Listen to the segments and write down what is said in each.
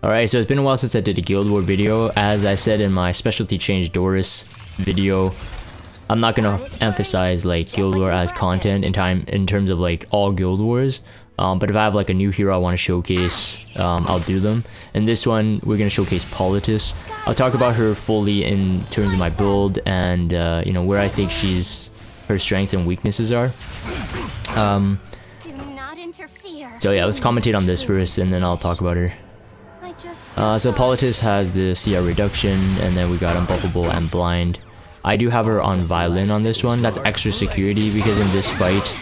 Alright, so it's been a while since I did a Guild War video. As I said in my specialty change Doris video, I'm not gonna emphasize like Guild War as content in terms of like all Guild Wars. But if I have like a new hero I want to showcase, I'll do them. In this one, we're gonna showcase Politis. I'll talk about her fully in terms of my build and you know, where I think her strengths and weaknesses are. So yeah, let's commentate on this first, and then I'll talk about her. So Politis has the CR reduction, and then we got unbuffable and blind. I do have her on violin on this one. That's extra security because in this fight,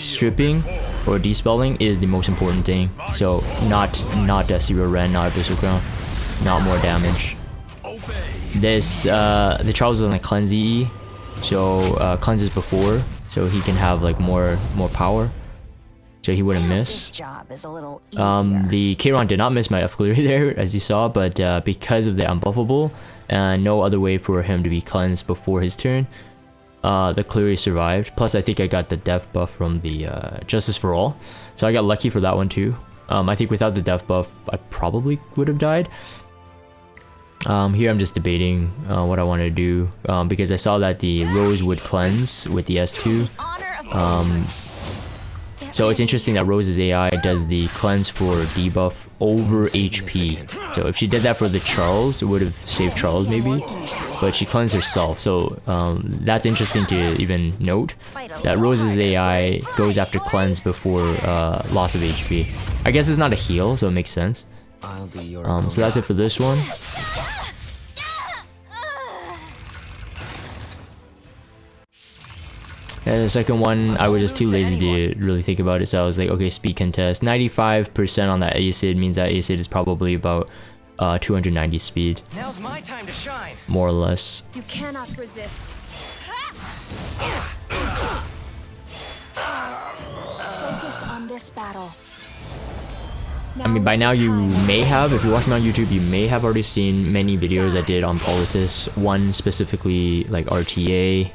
stripping or dispelling is the most important thing. So not a zero ren, not abyssal crown, not more damage. This the Charles is on a cleanse EE, so cleanses before, so he can have like more power, so he wouldn't miss. The Kayron did not miss my F clear there, as you saw, but because of the unbuffable and no other way for him to be cleansed before his turn, the clear survived. Plus I think I got the death buff from the Justice for All, so I got lucky for that one too. I think without the death buff I probably would have died. Here I'm just debating what I want to do, because I saw that the Rose would cleanse with the S2. So it's interesting that Rose's AI does the cleanse for debuff over HP. So if she did that for the Charles, it would have saved Charles maybe, but she cleansed herself. So that's interesting to even note, that Rose's AI goes after cleanse before loss of HP. I guess it's not a heal, so it makes sense. So that's it for this one. And the second one, I was just too lazy to really think about it, so I was like, okay, speed contest. 95% on that acid means that acid is probably about 290 speed. Now's my time to shine. More or less. You cannot resist. Focus on this battle. I mean, by now you may have, if you watch me on YouTube, you may have already seen many videos I did on Politis. One specifically like RTA.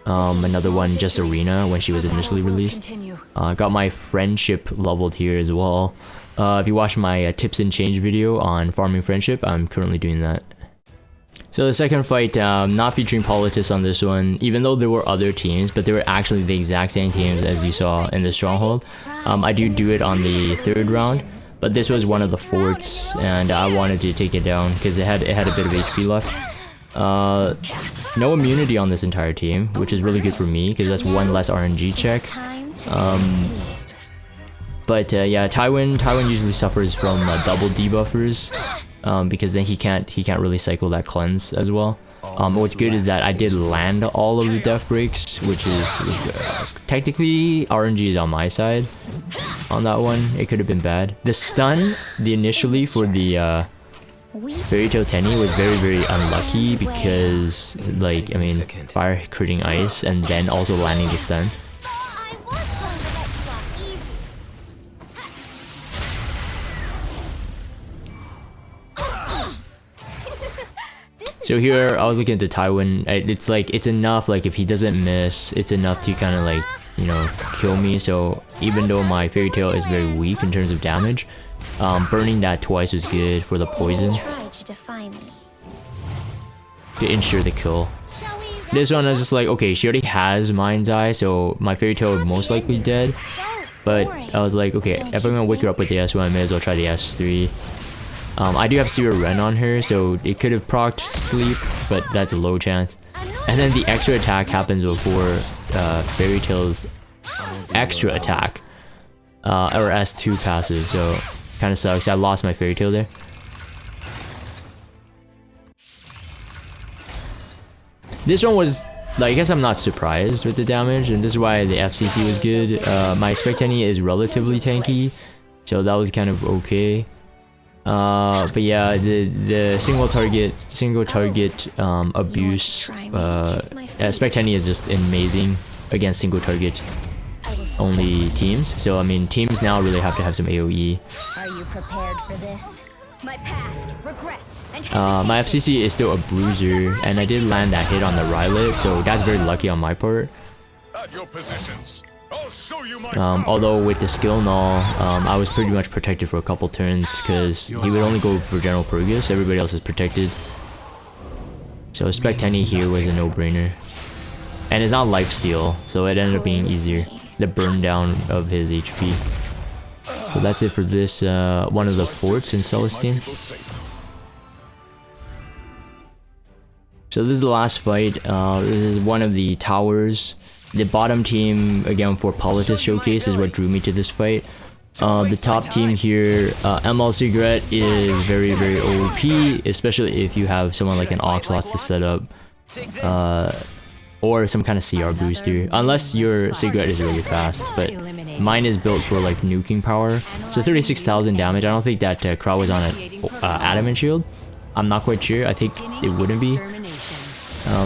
Another one just Arena when she was initially released. Got my friendship leveled here as well. If you watch my tips and change video on farming friendship, I'm currently doing that. So the second fight, not featuring Politis on this one, even though there were other teams, but they were actually the exact same teams as you saw in the Stronghold. I do it on the third round, but this was one of the forts, and I wanted to take it down because it had a bit of HP left. No immunity on this entire team, which is really good for me because that's one less RNG check. But yeah, Tywin usually suffers from double debuffers, because then he can't really cycle that cleanse as well. What's good is that I did land all of the death breaks, which is technically RNG is on my side on that one. It could have been bad. The stun, initially for the Fairy Tail Tenny was very unlucky because, like, I mean, fire critting ice and then also landing the stun. So here I was looking at the Tywin. It's like, it's enough, like if he doesn't miss, it's enough to kind of like, you know, kill me. So even though my Fairy Tail is very weak in terms of damage, burning that twice was good for the poison to ensure the kill. This one I was just like, okay, she already has Mind's Eye, so my Fairy Tail is most likely dead. But I was like, okay, if I'm gonna wake her up with the S1, I may as well try the S3. I do have Zero Ren on her, so it could have procced sleep, but that's a low chance. And then the extra attack happens before Fairy Tail's extra attack, or S2 passes, so kind of sucks. I lost my Fairy Tail there. This one was, like, I guess I'm not surprised with the damage, and this is why the FCC was good. My Spectenny is relatively tanky, so that was kind of okay. But yeah, the single target abuse, Spectenny is just amazing against single target only teams. So I mean, teams now really have to have some AoE. Are you prepared for this? My past regrets and my FCC is still a bruiser, and I did land that hit on the Rylet, so that's very lucky on my part. At your positions. Although with the skill null, I was pretty much protected for a couple turns because he would only go for General Purgus, everybody else is protected. So Spectani here was a no-brainer. And it's not lifesteal, so it ended up being easier. The burn down of his HP. So that's it for this, one of the forts in Celestine. So this is the last fight. This is one of the towers. The bottom team, again for Politis showcase, is what drew me to this fight. The top team here, ML Cigarette is very, very OP, especially if you have someone like an Oxlots to set up. Or some kind of CR booster, unless your Cigarette is really fast, but mine is built for like nuking power. So 36,000 damage. I don't think that Crow was on an adamant shield. I'm not quite sure. I think it wouldn't be.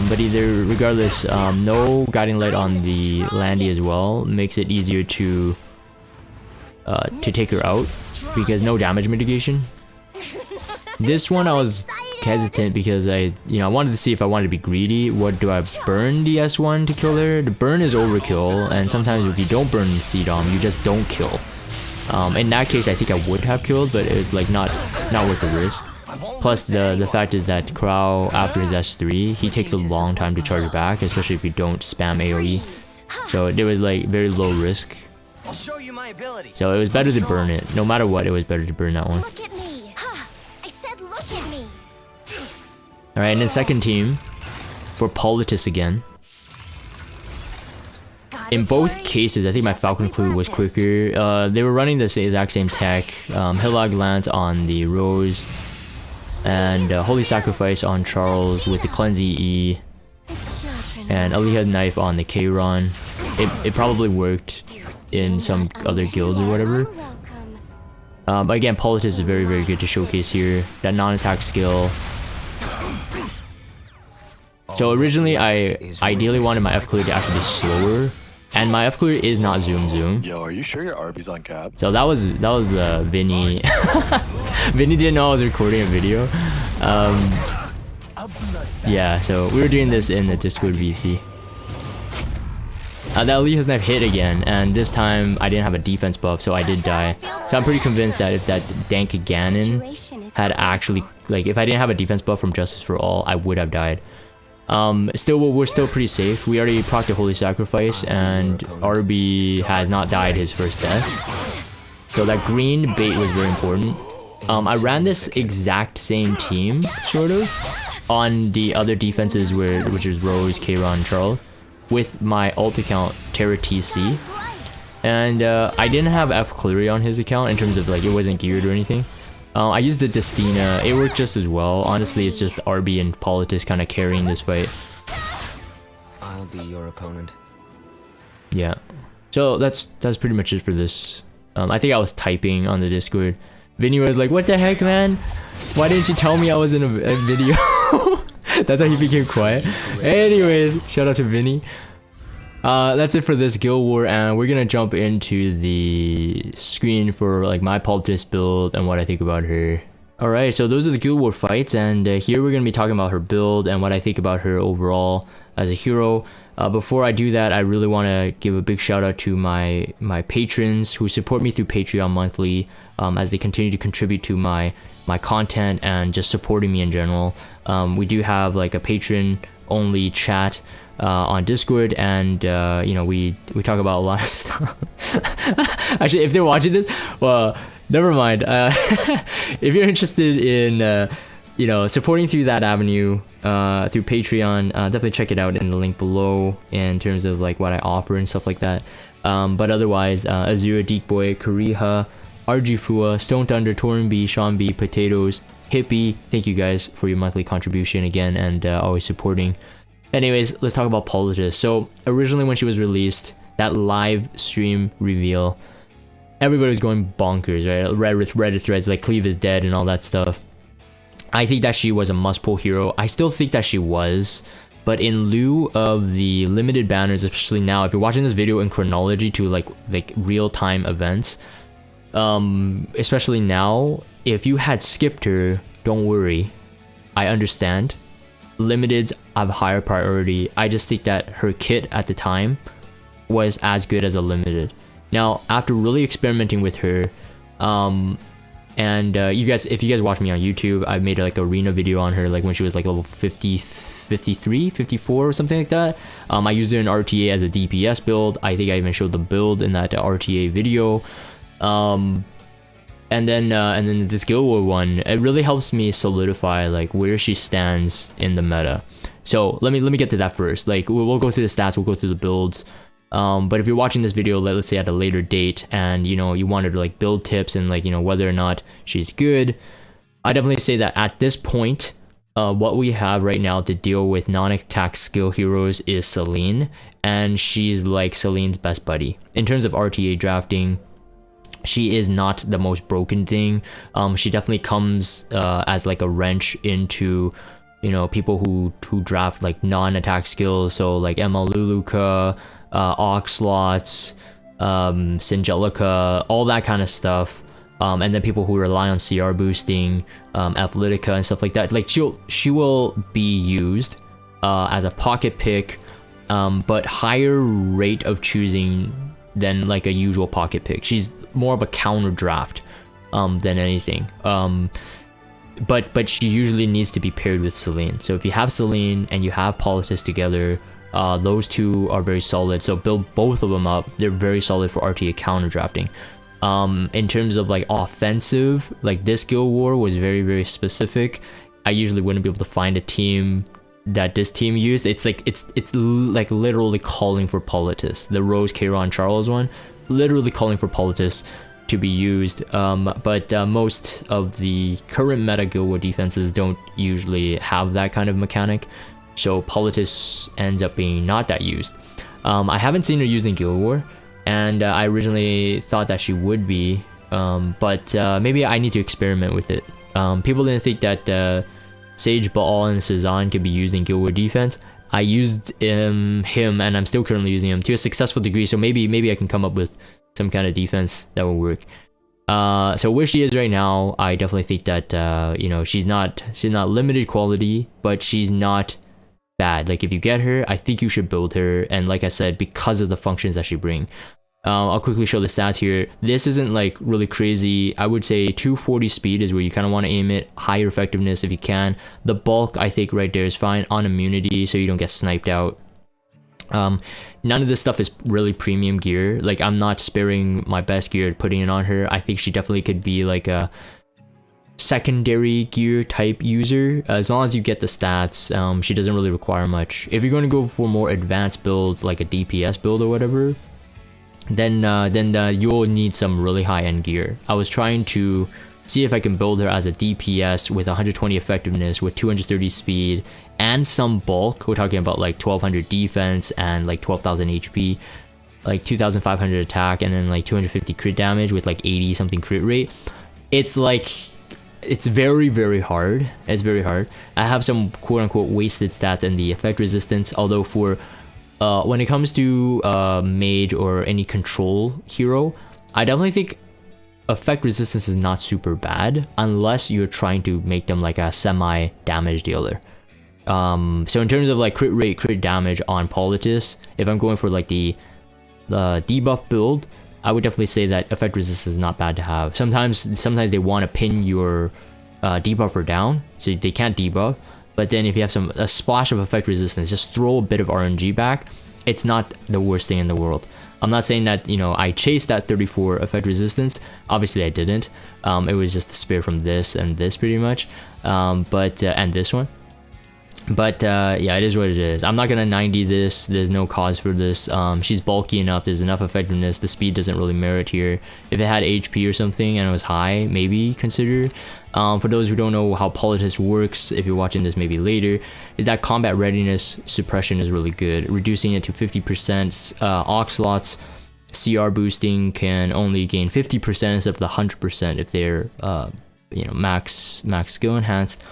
But either, regardless, no guiding light on the Landy as well makes it easier to take her out because no damage mitigation. This one I was hesitant because I wanted to see if I wanted to be greedy. What do I burn the S1 to kill her? The burn is overkill, and sometimes if you don't burn CDOM, you just don't kill. In that case, I think I would have killed, but it was like not worth the risk. Plus, the fact is that Crow, after his S3, he takes a long time to charge back, especially if you don't spam AoE. So there was like very low risk. So it was better to burn it. No matter what, it was better to burn that one. Alright, and then second team, for Politis again. In both cases, I think my Falcon Clue was quicker. They were running the exact same tech. Hillag Lance on the Rose. And Holy Sacrifice on Charles with the Cleanse EE. And Aliyah Knife on the Kayron. It probably worked in some other guilds or whatever. Again, Politis is very, very good to showcase here. That non-attack skill. So originally, I ideally wanted my F clear to actually be slower, and my F clear is not zoom. Yo, are you sure your Arby's on cap? So that was Vinny. Vinny didn't know I was recording a video. Yeah, so we were doing this in the Discord VC. That Aliyah's Knife hit again, and this time I didn't have a defense buff, so I did die. So I'm pretty convinced that if that Dank Ganon had actually, like, if I didn't have a defense buff from Justice for All, I would have died. We're still pretty safe. We already procced the Holy Sacrifice, and RB has not died his first death. So that green bait was very important. I ran this exact same team, sort of, on the other defenses which is Rose, Kayron, Charles, with my alt account, Terra TC. And I didn't have F Cleary on his account in terms of like it wasn't geared or anything. I used the Destina, it worked just as well. Honestly, it's just RB and Politis kind of carrying this fight. I'll be your opponent. Yeah. So that's pretty much it for this. I think I was typing on the Discord. Vinny was like, what the heck, man? Why didn't you tell me I was in a video? That's how he became quiet. Anyways, shout out to Vinny. That's it for this guild war, and we're gonna jump into the screen for like my Politis build and what I think about her. Alright, so those are the guild war fights, and here we're gonna be talking about her build and what I think about her overall as a hero. Before I do that, I really want to give a big shout out to my patrons who support me through Patreon monthly, as they continue to contribute to my content and just supporting me in general. We do have like a patron only chat on Discord, and you know, we talk about a lot of stuff. Actually, if they're watching this, well, never mind. If you're interested in you know, supporting through that avenue, through Patreon, definitely check it out in the link below in terms of like what I offer and stuff like that. But otherwise, Azura, Deekboy, Kariha, RG Fua, Stone Thunder, Torin B, Sean B, Potatoes, Hippie, thank you guys for your monthly contribution again, and always supporting. Anyways, let's talk about Politis. So originally when she was released, that live stream reveal, everybody was going bonkers, right? Reddit threads like Cleave is dead and all that stuff. I think that she was a must-pull hero. I still think that she was, but in lieu of the limited banners, especially now, if you're watching this video in chronology to like real-time events, especially now, if you had skipped her, don't worry, I understand. Limiteds have higher priority. I just think that her kit at the time was as good as a limited. Now, after really experimenting with her, you guys, if you guys watch me on YouTube, I made like arena video on her, like when she was like level 50, 53, 54 or something like that. I used her in RTA as a DPS build. I think I even showed the build in that RTA video. And then this Guild War one, it really helps me solidify like where she stands in the meta. So let me get to that first. Like we'll go through the stats, we'll go through the builds. But if you're watching this video, let's say at a later date, and you know you wanted to like build tips and like, you know, whether or not she's good, I definitely say that at this point, what we have right now to deal with non-attack skill heroes is Celine, and she's like Celine's best buddy in terms of RTA drafting. She is not the most broken thing. She definitely comes as like a wrench into, you know, people who draft like non-attack skills. So like Luluka, Oxlots, Singelica, all that kind of stuff. And then people who rely on CR boosting, Athletica and stuff like that. Like she will be used as a pocket pick, but higher rate of choosing than like a usual pocket pick. She's more of a counter draft than anything. But she usually needs to be paired with Celine. So if you have Celine and you have Politis together, those two are very solid. So build both of them up. They're very solid for RTA counter drafting. In terms of like offensive, like this Guild War was very, very specific. I usually wouldn't be able to find a team that this team used. It's like literally calling for Politis. The Rose, Kairon, Charles one, literally calling for Politis to be used. But most of the current meta Guild War defenses don't usually have that kind of mechanic. So Politis ends up being not that used. I haven't seen her used in Guild War, and I originally thought that she would be, but maybe I need to experiment with it. People didn't think that Sage, Baal, and Cezanne could be used in Guild War defense. I used him, and I'm still currently using him to a successful degree, so maybe I can come up with some kind of defense that will work. So where she is right now, I definitely think that you know, she's not limited quality, but she's not bad. Like if you get her, I think you should build her, and like I said, because of the functions that she brings. I'll quickly show the stats here. This isn't like really crazy. I would say 240 speed is where you kind of want to aim it. Higher effectiveness if you can. The bulk, I think right there is fine. On immunity, so you don't get sniped out. None of this stuff is really premium gear. Like I'm not sparing my best gear putting it on her. I think she definitely could be like a secondary gear type user. As long as you get the stats, she doesn't really require much. If you're going to go for more advanced builds, like a DPS build or whatever, then you'll need some really high-end gear. I was trying to see if I can build her as a DPS with 120 effectiveness, with 230 speed, and some bulk. We're talking about like 1200 defense and like 12,000 HP, like 2,500 attack, and then like 250 crit damage with like 80 something crit rate. It's like, it's very, very hard. It's very hard. I have some quote-unquote wasted stats in the effect resistance, although for when it comes to mage or any control hero, I definitely think effect resistance is not super bad unless you're trying to make them like a semi damage dealer. So in terms of like crit rate, crit damage on Politis, if I'm going for like the debuff build, I would definitely say that effect resistance is not bad to have. Sometimes they want to pin your debuffer down, so they can't debuff. But then if you have a splash of effect resistance, just throw a bit of RNG back. It's not the worst thing in the world. I'm not saying that, you know, I chased that 34 effect resistance. Obviously I didn't. It was just the spear from this and this pretty much. And this one. But yeah, it is what it is. I'm not gonna 90 this. There's no cause for this. She's bulky enough. There's enough effectiveness. The speed doesn't really merit here. If it had HP or something and it was high, maybe consider. For those who don't know how Politis works, if you're watching this maybe later, is that combat readiness suppression is really good. Reducing it to 50%. Oxlots CR boosting can only gain 50% instead of the 100% if they're you know, max skill enhanced.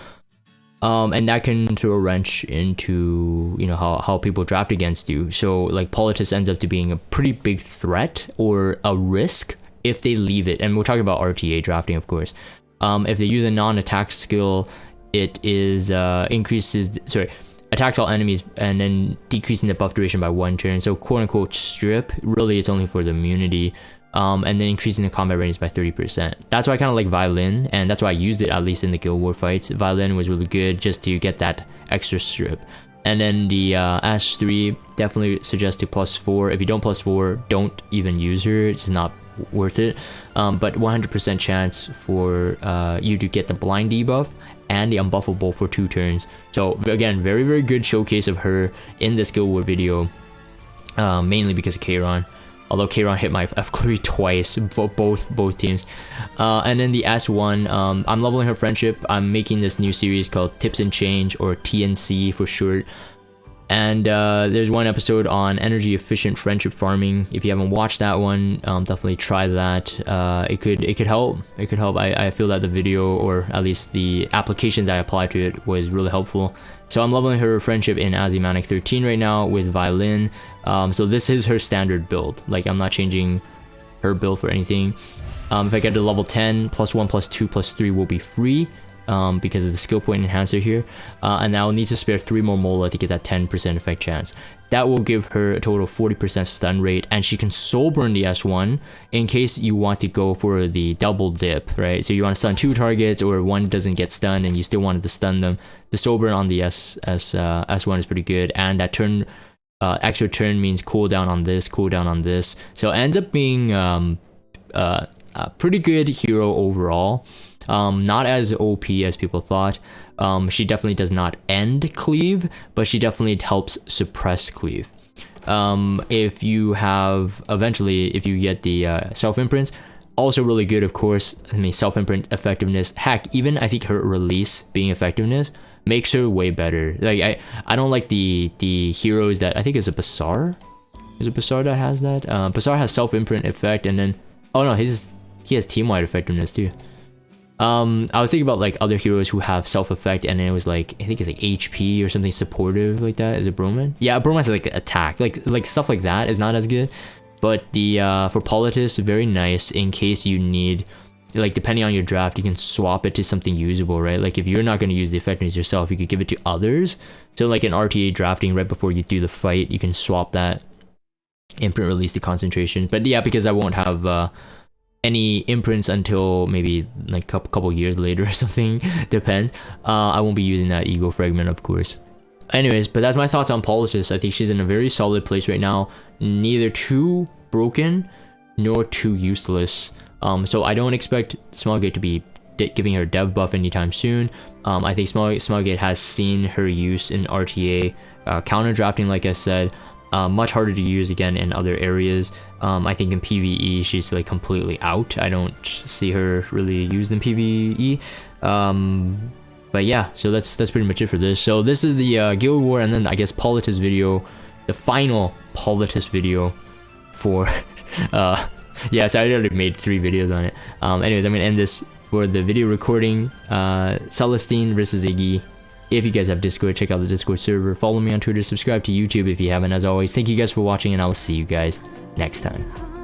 And that can throw a wrench into, you know, how people draft against you. So like Politis ends up to being a pretty big threat or a risk if they leave it. And we're talking about RTA drafting, of course. If they use a non-attack skill, it is increases, sorry, attacks all enemies and then decreasing the buff duration by 1 turn. So quote unquote strip, really it's only for the immunity. And then increasing the combat range by 30%. That's why I kind of like Violin, and that's why I used it at least in the Guild War fights. Violin was really good just to get that extra strip. And then the S3 definitely suggest to +4. If you don't +4, don't even use her. It's not worth it. But 100% chance for you to get the blind debuff and the unbuffable for 2 turns. So again, very, very good showcase of her in this Guild War video, mainly because of Kayron. Although Kayron hit my F-Clear twice, both teams. And then the S1, I'm leveling her friendship. I'm making this new series called Tips and Change, or TNC for short. And there's one episode on energy efficient friendship farming. If you haven't watched that one, definitely try that. It could help. It could help. I feel that the video, or at least the applications I applied to it, was really helpful. So I'm leveling her friendship in Azimanic 13 right now with Violin. So this is her standard build. Like, I'm not changing her build for anything. If I get to level 10, +1, +2, +3 will be free. Because of the skill point enhancer here, and I'll need to spare 3 more Mola to get that 10% effect chance. That will give her a total of 40% stun rate, and she can soul burn the S1 in case you want to go for the double dip, right? So you want to stun 2 targets, or one doesn't get stunned and you still wanted to stun them. The soul burn on the S1 is pretty good, and that turn extra turn means cooldown on this, cooldown on this. So it ends up being a pretty good hero overall. Not as OP as people thought. She definitely does not end cleave, but she definitely helps suppress cleave. If you have, eventually, if you get the self-imprints, also really good, of course. I mean, self-imprint effectiveness, heck, even I think her release being effectiveness makes her way better. Like, I don't like the heroes that, I think it's a Bassar? Is it Bassar that has that? Bassar has self-imprint effect, and then, oh no, he has team-wide effectiveness too. I was thinking about like other heroes who have self-effect, and it was like, I think it's like HP or something supportive like that. Is it Broman? Yeah, Broman's like attack, like stuff like that is not as good. But the for Politis, very nice in case you need, like, depending on your draft, you can swap it to something usable, right? Like if you're not going to use the effectiveness yourself, you could give it to others. So like in RTA drafting, right before you do the fight, you can swap that imprint release to concentration. But yeah, because I won't have any imprints until maybe like a couple years later or something, depends. I won't be using that ego fragment, of course. Anyways, but that's my thoughts on Politis. I think she's in a very solid place right now, neither too broken nor too useless. So I don't expect Smallgate to be giving her dev buff anytime soon. I think Smallgate has seen her use in RTA, counter drafting, like I said. Much harder to use again in other areas. I think in PvE she's like completely out. I don't see her really used in PvE. But yeah, so that's pretty much it for this. So this is the Guild War, and then I guess Politis video, the final Politis video for yeah, so I already made 3 videos on it. Anyways, I'm gonna end this for the video recording. Celestine versus Iggy. If you guys have Discord, check out the Discord server. Follow me on Twitter, subscribe to YouTube if you haven't. As always, thank you guys for watching, and I will see you guys next time.